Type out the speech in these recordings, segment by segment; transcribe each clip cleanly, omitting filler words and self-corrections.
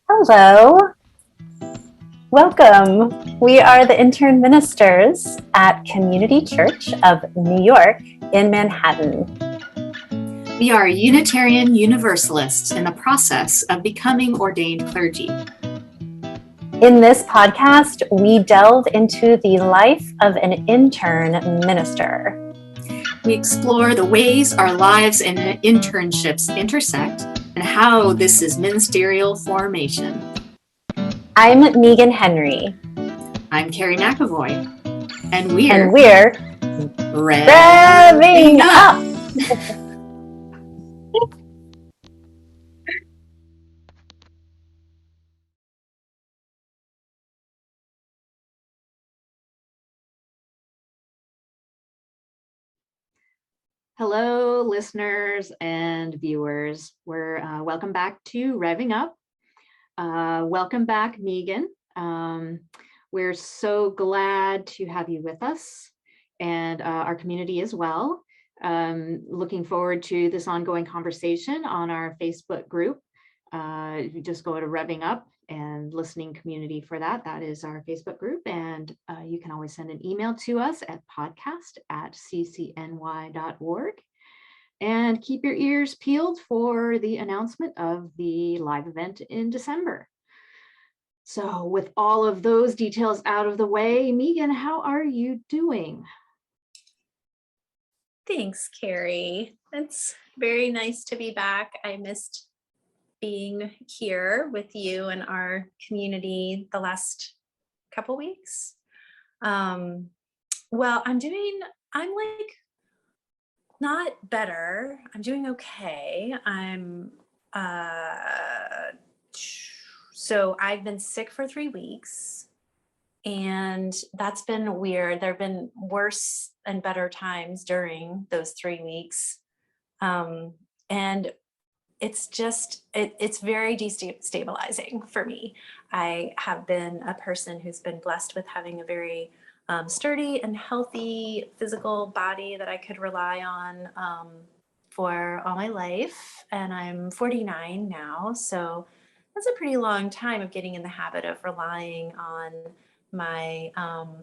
Hello, welcome. We are the intern ministers at Community Church of New York in Manhattan. We are Unitarian Universalists in the process of becoming ordained clergy. In this podcast, we delve into the life of an intern minister. We explore the ways our lives and internships intersect and how this is ministerial formation. I'm Meagan Henry. I'm Carrie McAvoy. And we're Rev'ing up! Hello, listeners and viewers. We're welcome back to Rev'ing Up. Welcome back, Meagan. We're so glad to have you with us and our community as well. Looking forward to this ongoing conversation on our Facebook group. You just go to Rev'ing Up and listening community for that. That is our Facebook group. And you can always send an email to us at podcast@ccny.org. And keep your ears peeled for the announcement of the live event in December. So with all of those details out of the way, Meagan, how are you doing? Thanks, Carrie. It's very nice to be back. I missed being here with you and our community the last couple weeks. Well, I'm like not better. I'm doing okay. So I've been sick for 3 weeks and that's been weird. There've been worse and better times during those 3 weeks. And it's just, it's very destabilizing for me. I have been a person who's been blessed with having a very sturdy and healthy physical body that I could rely on for all my life. And I'm 49 now. So that's a pretty long time of getting in the habit of relying on my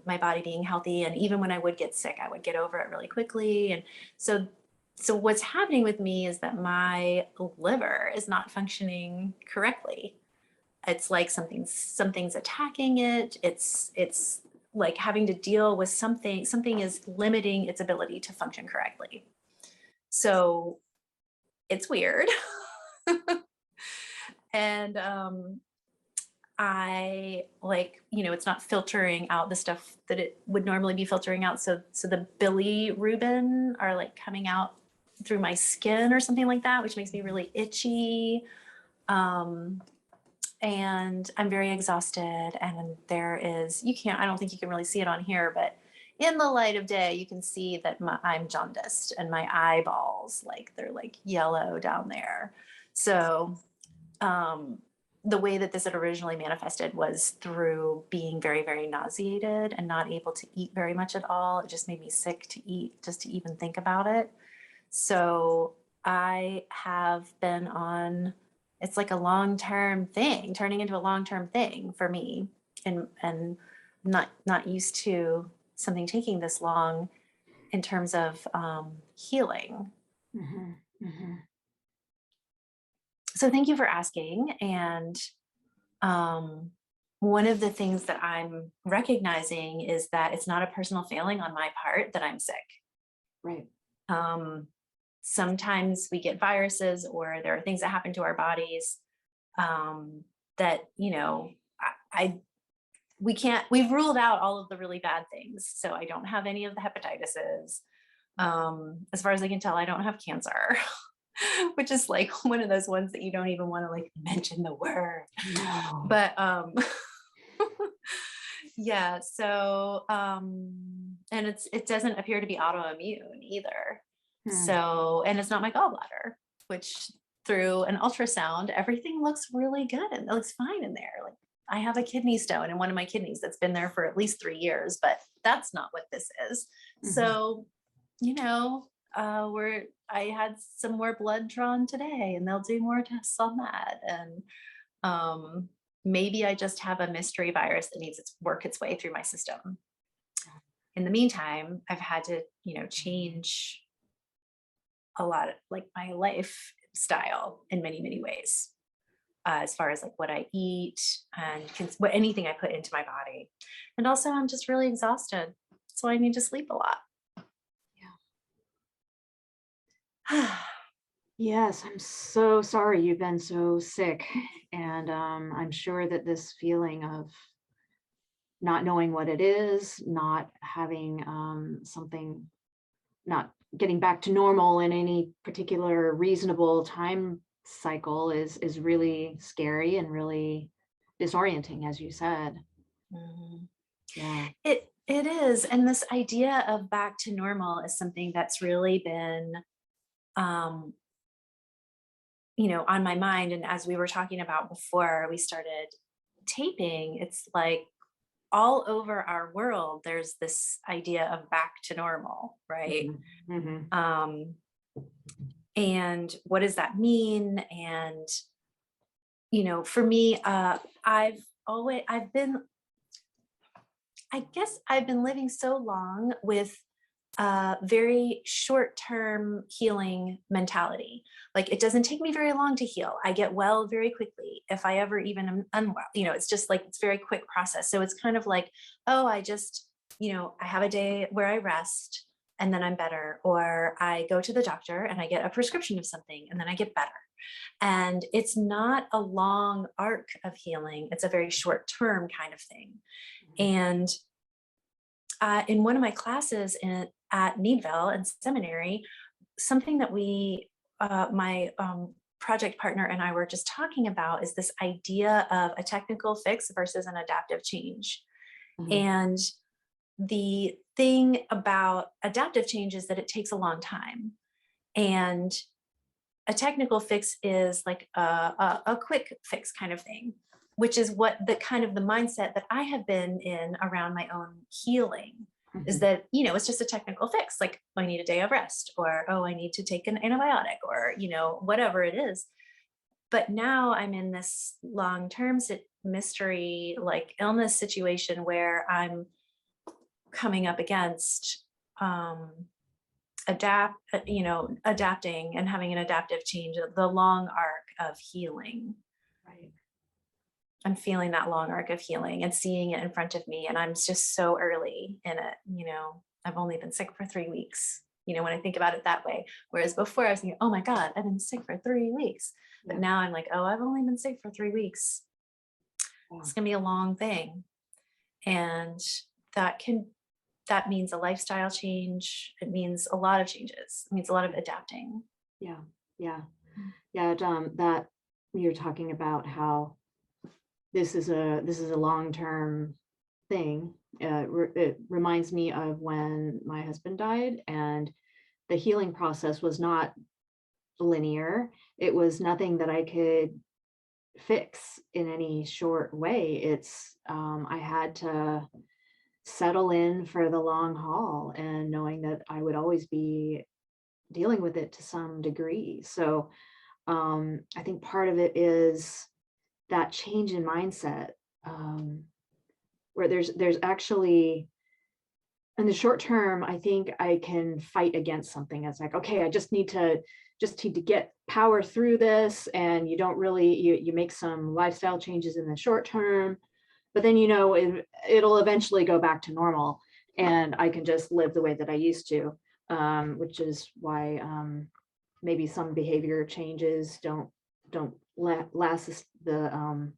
body being healthy. And even when I would get sick, I would get over it really quickly. And so what's happening with me is that my liver is not functioning correctly. It's like something's attacking it. It's like having to deal with something is limiting its ability to function correctly. So it's weird. And I it's not filtering out the stuff that it would normally be filtering out. So the bilirubin are like coming out through my skin or something like that, which makes me really itchy. And I'm very exhausted. And I don't think you can really see it on here, but in the light of day, you can see that I'm jaundiced and my eyeballs, they're like yellow down there. So, the way that this had originally manifested was through being very, very nauseated and not able to eat very much at all. It just made me sick to eat, just to even think about it. So I have been on, it's like a long-term thing, turning into a long-term thing for me, and not used to something taking this long in terms of healing. Mm-hmm. Mm-hmm. So thank you for asking. And one of the things that I'm recognizing is that it's not a personal failing on my part that I'm sick. Right. Sometimes we get viruses or there are things that happen to our bodies that, we've ruled out all of the really bad things. So I don't have any of the hepatitises. As far as I can tell, I don't have cancer. Which is like one of those ones that you don't even want to like mention the word. No. But yeah, so and it doesn't appear to be autoimmune either. So, and it's not my gallbladder, which through an ultrasound, everything looks really good and it looks fine in there. Like I have a kidney stone in one of my kidneys that's been there for at least 3 years, but that's not what this is. Mm-hmm. So, I had some more blood drawn today and they'll do more tests on that. And Maybe I just have a mystery virus that needs to work its way through my system. In the meantime, I've had to, change a lot of like my lifestyle in many, many ways, as far as like what I eat and anything I put into my body. And also I'm just really exhausted. So I need to sleep a lot. Yeah. Yes, I'm so sorry you've been so sick. And I'm sure that this feeling of not knowing what it is, not having something, not getting back to normal in any particular reasonable time cycle is really scary and really disorienting, as you said. Mhm. Yeah. It is. And this idea of back to normal is something that's really been, um, on my mind. And as we were talking about before we started taping, it's like all over our world, there's this idea of back to normal, right? Mm-hmm. And what does that mean? And, for me, I guess I've been living so long with a very short-term healing mentality. Like it doesn't take me very long to heal. I get well very quickly. If I ever even am unwell, it's just like, it's a very quick process. So it's kind of like, oh, I just, I have a day where I rest and then I'm better. Or I go to the doctor and I get a prescription of something and then I get better. And it's not a long arc of healing. It's a very short-term kind of thing. And in one of my classes at Needville and seminary, something that my project partner and I were just talking about is this idea of a technical fix versus an adaptive change. Mm-hmm. And the thing about adaptive change is that it takes a long time. And a technical fix is like a quick fix kind of thing, which is what the kind of the mindset that I have been in around my own healing. Mm-hmm. Is that, it's just a technical fix. Like, oh, I need a day of rest, or, oh, I need to take an antibiotic, or, whatever it is. But now I'm in this long-term mystery, like illness situation where I'm coming up against, adapting and having an adaptive change, the long arc of healing. Right. I'm feeling that long arc of healing and seeing it in front of me. And I'm just so early in it. I've only been sick for 3 weeks, when I think about it that way. Whereas before I was thinking, oh my God, I've been sick for 3 weeks. But now I'm like, oh, I've only been sick for 3 weeks. Yeah. It's going to be a long thing. And that means a lifestyle change. It means a lot of changes. It means a lot of adapting. Yeah. That you're talking about how this is a long-term thing. It reminds me of when my husband died, and the healing process was not linear. It was nothing that I could fix in any short way. It's I had to settle in for the long haul, and knowing that I would always be dealing with it to some degree. So I think part of it is that change in mindset, where there's actually, in the short term, I think I can fight against something. It's like, okay, I just need to get power through this. And you don't really, you make some lifestyle changes in the short term, but then, it'll eventually go back to normal, and I can just live the way that I used to, which is why maybe some behavior changes don't last the,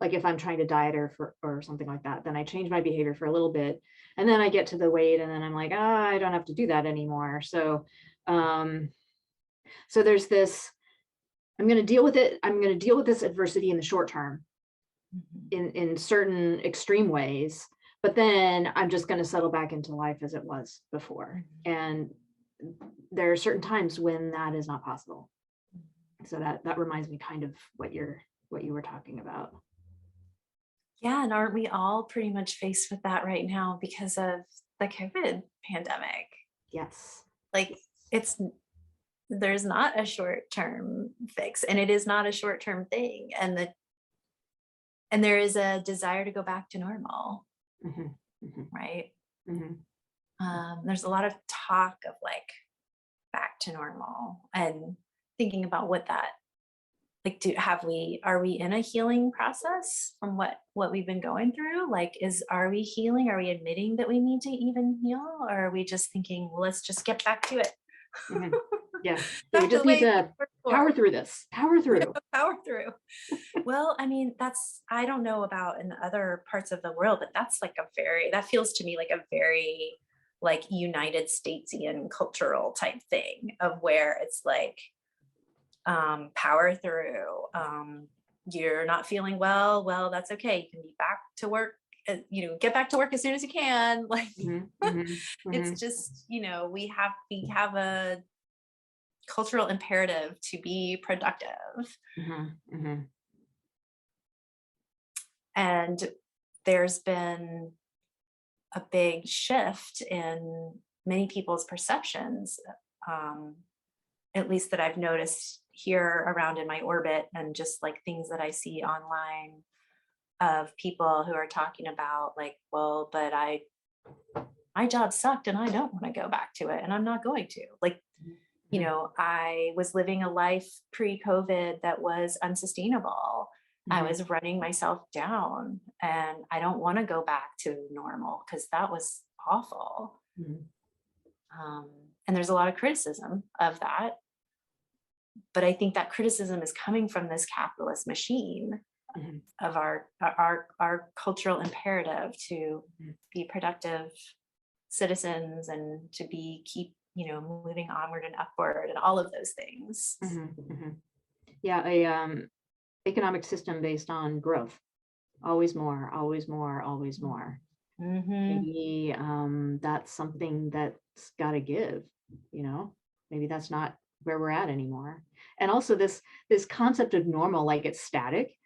like if I'm trying to diet or something like that, then I change my behavior for a little bit, and then I get to the weight, and then I'm like, I don't have to do that anymore. So, so there's this, I'm going to deal with it. I'm going to deal with this adversity in the short term, in certain extreme ways, but then I'm just going to settle back into life as it was before. And there are certain times when that is not possible. So that reminds me kind of what you were talking about. Yeah, and aren't we all pretty much faced with that right now because of the COVID pandemic? Yes. Like there's not a short-term fix, and it is not a short-term thing. And And there is a desire to go back to normal, Mhm. Mhm. right? Mhm. There's a lot of talk of like back to normal and thinking about what that like are we in a healing process from what we've been going through? Like are we healing? Are we admitting that we need to even heal? Or are we just thinking, well, let's just get back to it? Mhm. Yeah. Yeah, we Back to just the need way to things were power before. through this. Power We have through. to power through. Well, I mean, I don't know about in other parts of the world, but that's like that feels to me like a very like United Statesian cultural type thing of where it's like, power through. You're not feeling well, that's okay. You can be back to work, get back to work as soon as you can. Like, Mhm. Mhm. it's Mhm. just, we have a cultural imperative to be productive. Mhm. Mhm. And there's been a big shift in many people's perceptions, um, at least that I've noticed here around in my orbit, and just like things that I see online of people who are talking about like, well, but my job sucked and I don't want to go back to it and I'm not going to. Like, I was living a life pre-COVID that was unsustainable. I Mhm. was running myself down and I don't want to go back to normal because that was awful. Mhm. Um, and there's a lot of criticism of that. But I think that criticism is coming from this capitalist machine Mhm. of our cultural imperative to Mhm. be productive citizens and to keep moving onward and upward and all of those things. Mhm. Mhm. Yeah, a economic system based on growth. Always more, always more, always more. Mm-hmm. Maybe that's something that's got to give, you know? Maybe that's not where we're at anymore. And also this concept of normal, like it's static,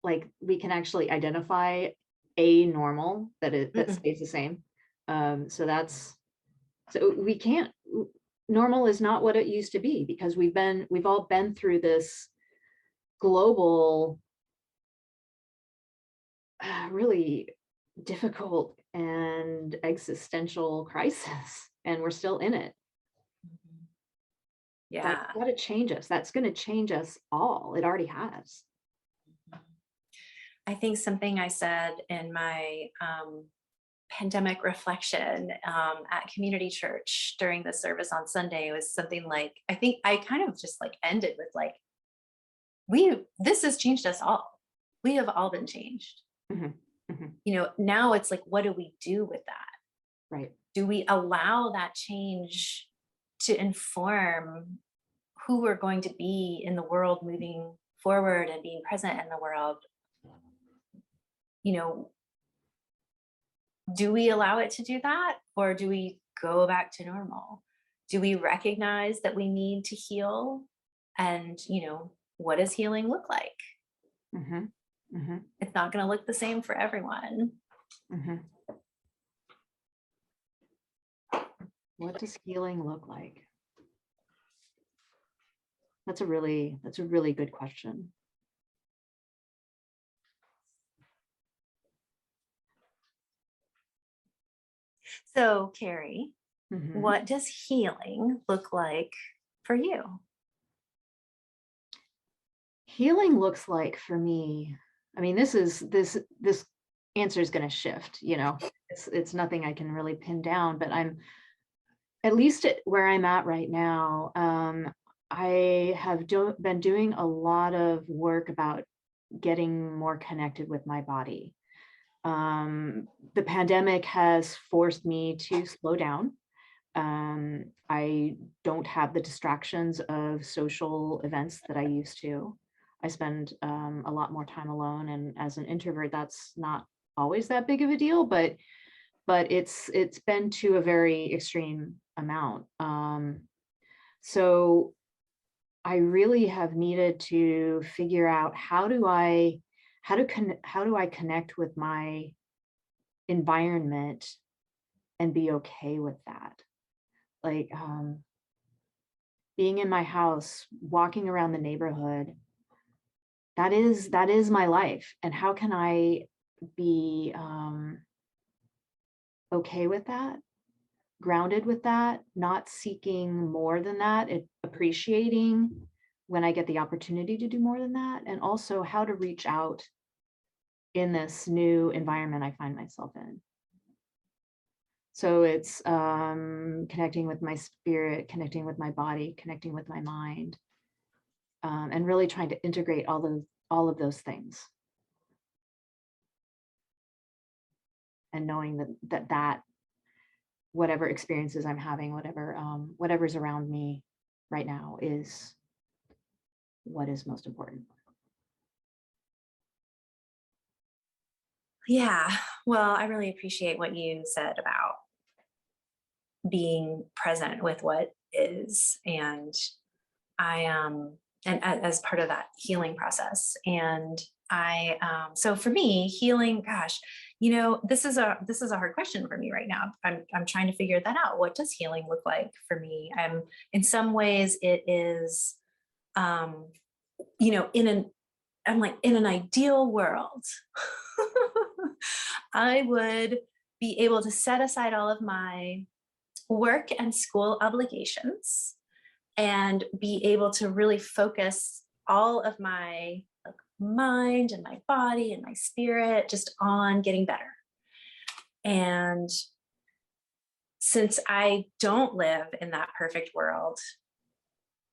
like we can actually identify a normal that Mm-mm. stays the same. So we can't, normal is not what it used to be because we've all been through this global, really difficult and existential crisis, and we're still in it. That's Yeah. got to change us. That's going to change us all. It already has. I think something I said in my pandemic reflection at community church during the service on Sunday was something like, I think I kind of just like ended with like, this has changed us all. We have all been changed. Mhm. Mhm. Now it's like, what do we do with that? Right. Do we allow that change to inform who we're going to be in the world moving forward and being present in the world? Do we allow it to do that, or do we go back to normal? Do we recognize that we need to heal? And what does healing look like? Mhm. Mhm. It's not going to look the same for everyone. Mhm. What does healing look like? That's a really good question. So, Carrie, Mhm. what does healing look like for you? Healing looks like for me, I mean, this answer is going to shift, it's nothing I can really pin down, but I'm at least where I'm at right now. I have been doing a lot of work about getting more connected with my body. The pandemic has forced me to slow down. I don't have the distractions of social events that I used to. I spend a lot more time alone, and as an introvert, that's not always that big of a deal, but it's been to a very extreme amount. So I really have needed to figure out how do I connect with my environment and be okay with that. Like being in my house, walking around the neighborhood, that is my life. And how can I be okay with that, grounded with that, not seeking more than that, appreciating when I get the opportunity to do more than that, and also how to reach out in this new environment I find myself in. So it's connecting with my spirit, connecting with my body, connecting with my mind, and really trying to integrate all of those things. And knowing that whatever experiences I'm having, whatever's around me right now is what is most important. Yeah, well, I really appreciate what you said about being present with what is, and as part of that healing process. And so for me, healing, gosh, this is a hard question for me right now. I'm trying to figure that out. What does healing look like for me? In some ways it is, I'm like, in an ideal world, I would be able to set aside all of my work and school obligations and be able to really focus all of my mind and my body and my spirit just on getting better. And since I don't live in that perfect world,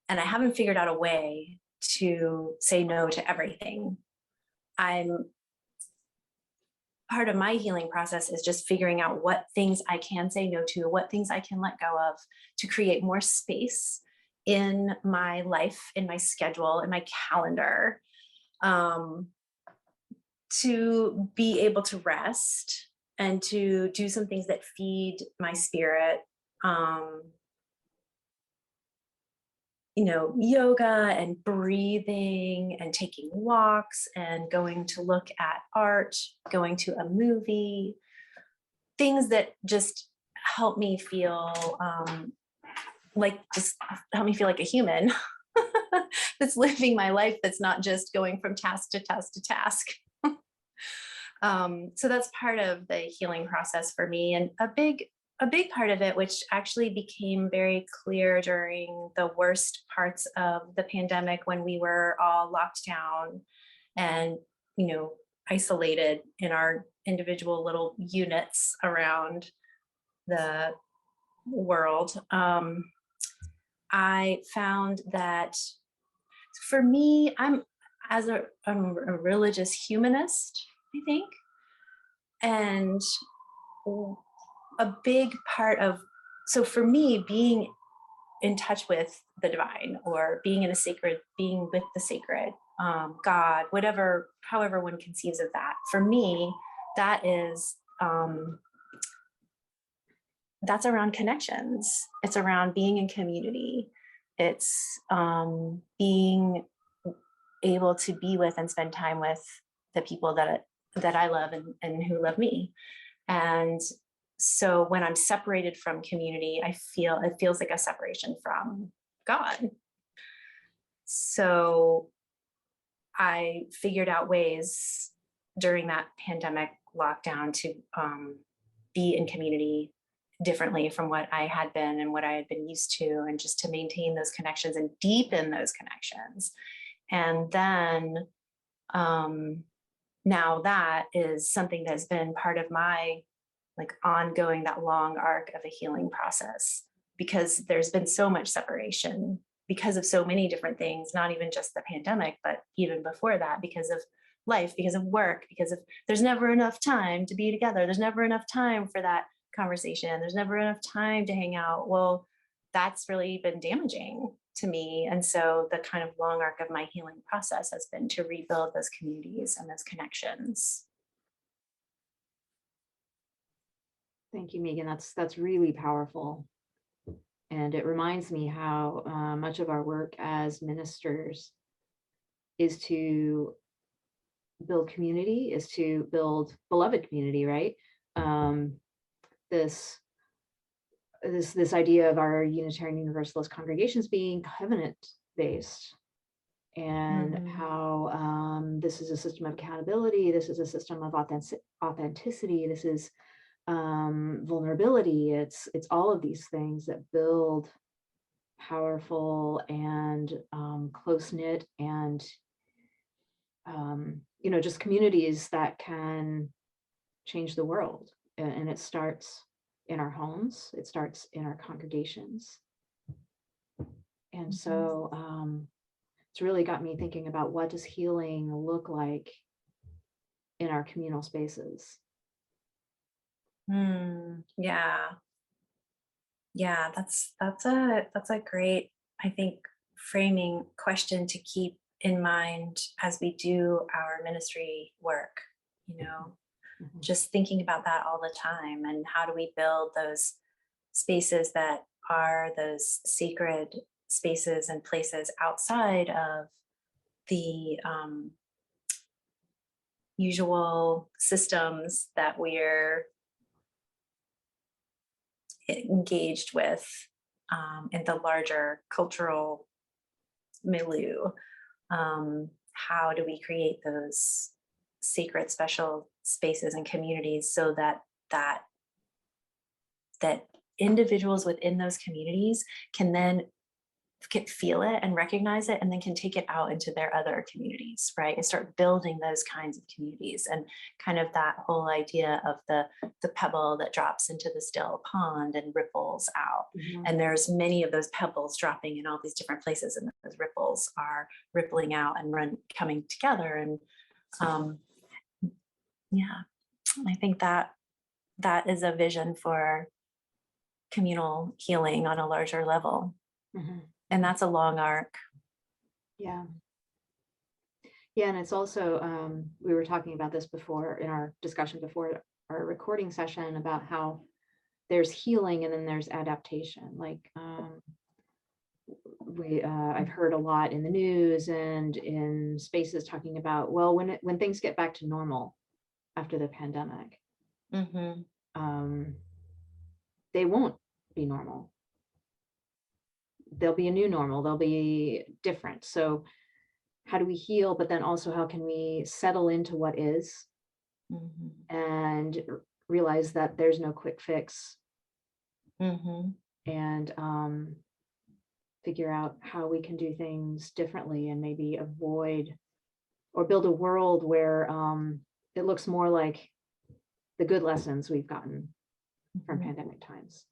and I haven't figured out a way to say no to everything, part of my healing process is just figuring out what things I can say no to, what things I can let go of, to create more space in my life, in my schedule, in my calendar, to be able to rest and to do some things that feed my spirit. Yoga and breathing and taking walks and going to look at art, going to a movie, things that just help me feel like a human that's living my life, that's not just going from task to task to task. So that's part of the healing process for me. And a big part of it, which actually became very clear during the worst parts of the pandemic, when we were all locked down and, isolated in our individual little units around the world. I found that for me, I'm a religious humanist, I think. And a big part of, so for me, being in touch with the divine, or being being with the sacred, God, however one conceives of that, for me, that is, that's around connections. It's around being in community. It's being able to be with and spend time with the people that I love and who love me. And so when I'm separated from community, it feels like a separation from God. So I figured out ways during that pandemic lockdown to be in community differently from what I had been and what I had been used to, and just to maintain those connections and deepen those connections. And then now that is something that's been part of my ongoing, that long arc of a healing process, because there's been so much separation because of so many different things, not even just the pandemic, but even before that, because of life, because of work, because of there's never enough time to be together. There's never enough time for that conversation. There's never enough time to hang out. Well, that's really been damaging to me. And so the kind of long arc of my healing process has been to rebuild those communities and those connections. Thank you, Meagan. That's really powerful. And it reminds me how much of our work as ministers is to build community, is to build beloved community, right? This idea of our Unitarian Universalist congregations being covenant based, and how this is a system of accountability. This is a system of authenticity. This is vulnerability. It's all of these things that build powerful and close-knit and just communities that can change the world. And it starts in our homes, it starts in our congregations. And so it's really got me thinking about, what does healing look like in our communal spaces? Yeah, that's a great, I think, framing question to keep in mind as we do our ministry work, just thinking about that all the time. And how do we build those spaces that are those sacred spaces and places outside of the usual systems that we're engaged with in the larger cultural milieu. How do we create those sacred, special spaces and communities so that individuals within those communities can then feel it and recognize it, and then can take it out into their other communities, right? And start building those kinds of communities, and kind of that whole idea of the pebble that drops into the still pond and ripples out. And there's many of those pebbles dropping in all these different places, and those ripples are rippling out and coming together. And I think that is a vision for communal healing on a larger level. And that's a long arc. Yeah. And it's also, we were talking about this before in our discussion before our recording session, about how there's healing and then there's adaptation. Like I've heard a lot in the news and in spaces talking about, well, when things get back to normal after the pandemic, they won't be normal. There'll be a new normal, they'll be different. So how do we heal, but then also how can we settle into what is, and realize that there's no quick fix, and figure out how we can do things differently, and maybe avoid or build a world where it looks more like the good lessons we've gotten from pandemic times.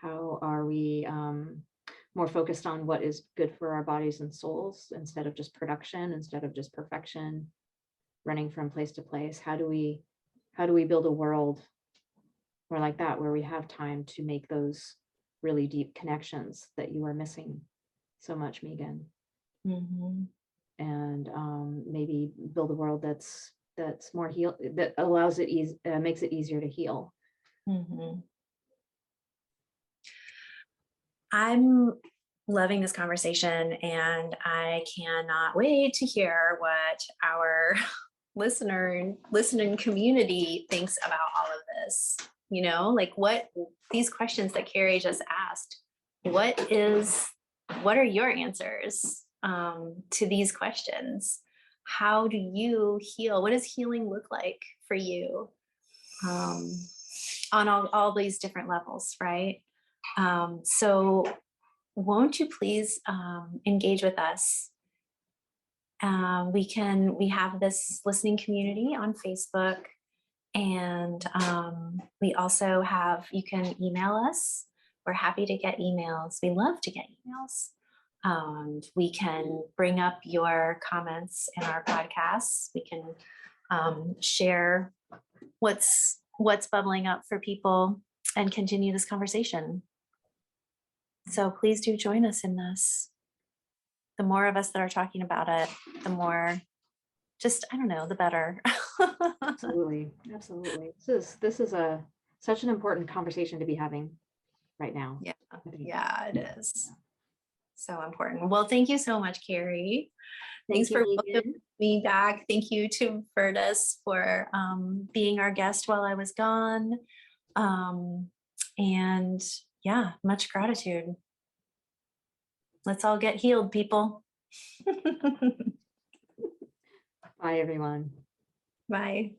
How are we more focused on what is good for our bodies and souls, instead of just production, instead of just perfection, running from place to place? How do we build a world more like that, where we have time to make those really deep connections that you are missing so much, Meagan? And maybe build a world that's more that allows it makes it easier to heal. I'm loving this conversation, and I cannot wait to hear what our listening community thinks about all of this. Like what these questions that Carrie just asked, what are your answers to these questions? How do you heal? What does healing look like for you on all these different levels, right? So won't you please engage with us? We have this listening community on Facebook, and we also you can email us. We're happy to get emails. We love to get emails. We can bring up your comments in our podcasts. We can share what's bubbling up for people and continue this conversation. So please do join us in this. The more of us that are talking about it, the more, the better. Absolutely. This is such an important conversation to be having right now. Yeah, it is. So important. Well, thank you so much, Carrie. Thanks for welcoming me back. Thank you to Vertus for being our guest while I was gone. And much gratitude. Let's all get healed, people. Bye, everyone. Bye.